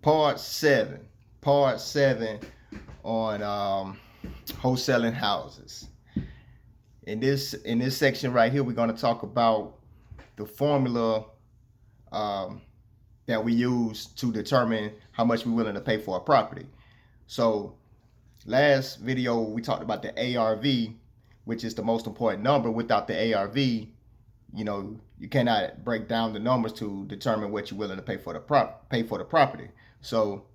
part 7. Part 7 on wholesaling houses. In this section right here, we're going to talk about the formula that we use to determine how much we're willing to pay for a property. So last video we talked about the ARV, which is the most important number. Without the ARV, you cannot break down the numbers to determine what you're willing to pay for the property. So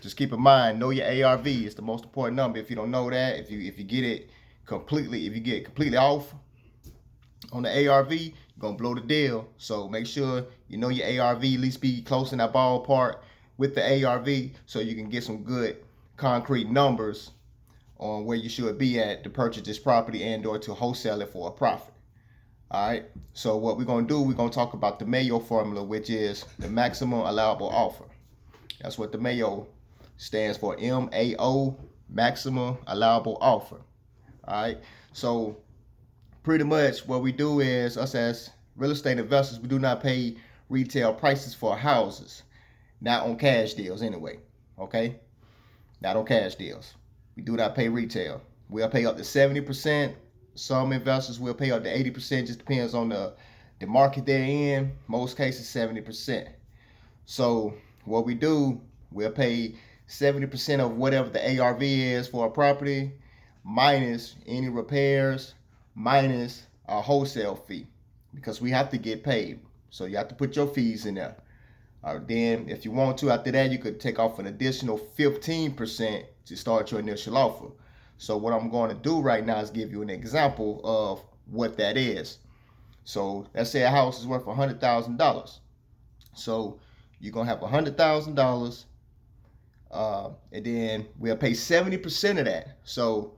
just keep in mind, know your ARV is the most important number. If you don't know that, if you get completely off on the ARV, you're gonna blow the deal. So make sure you know your ARV, at least be close in that ballpark with the ARV, so you can get some good concrete numbers on where you should be at to purchase this property and or to wholesale it for a profit. All right, so what we're gonna do, we're gonna talk about the MAO formula, which is the maximum allowable offer. That's what the MAO stands for, MAO, maximum allowable offer. All right, so pretty much what we do is, us as real estate investors, we do not pay retail prices for houses, not on cash deals anyway. Okay, not on cash deals. We do not pay retail. We'll pay up to 70%. Some investors will pay up to 80%. Just depends on the market they're in. Most cases 70%. So what we do, we'll pay 70% of whatever the ARV is for a property, minus any repairs, minus a wholesale fee, because we have to get paid. So you have to put your fees in there. Then if you want to, after that, you could take off an additional 15% to start your initial offer. So what I'm going to do right now is give you an example of what that is. So let's say a house is worth $100,000. So you're going to have $100,000, and then we'll pay 70% of that. So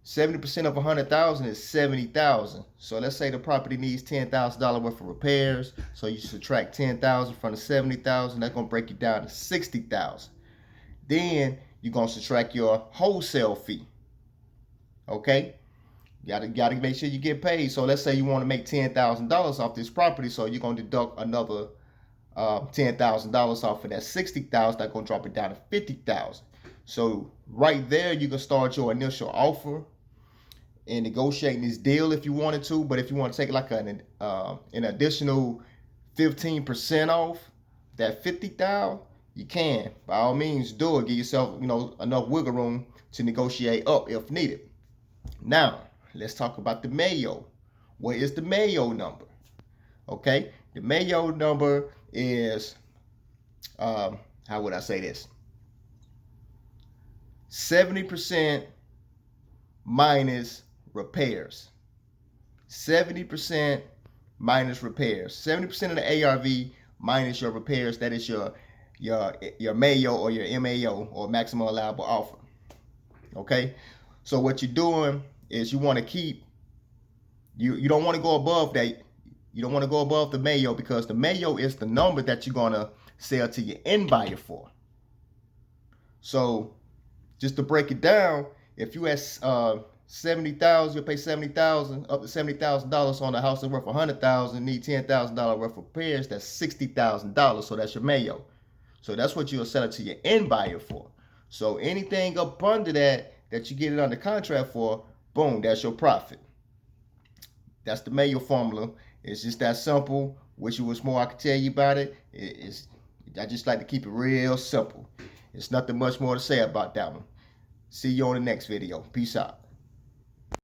70% of 100,000 is 70,000. So let's say the property needs $10,000 worth of repairs. So you subtract 10,000 from the 70,000. That's gonna break you down to 60,000. Then you're gonna subtract your wholesale fee. Okay, you gotta make sure you get paid. So let's say you want to make $10,000 off this property. So you're gonna deduct another $10,000 off of that 60,000. That's gonna drop it down to 50,000. So right there, you can start your initial offer and negotiating this deal if you wanted to. But if you want to take like an additional 15% off that 50,000, you can. By all means, do it. Give yourself enough wiggle room to negotiate up if needed. Now let's talk about the MAO. What is the MAO number? Okay, the MAO number is how would I say this? 70% minus repairs. 70% minus repairs. 70% of the ARV minus your repairs. That is your MAO or your MAO, or maximum allowable offer. Okay, so what you're doing is you want to keep, you don't want to go above that. You don't want to go above the MAO, because the MAO is the number that you're gonna sell to your end buyer for. So just to break it down, if you had 70,000, you'll pay 70,000, up to $70,000 on a house that's worth 100,000, need $10,000 worth of repairs. That's $60,000. So that's your MAO. So that's what you'll sell it to your end buyer for. So anything up under that you get it under contract for, boom, that's your profit. That's the MAO formula. It's just that simple. Wish it was more I could tell you about it. I just like to keep it real simple. It's nothing much more to say about that one. See you on the next video. Peace out.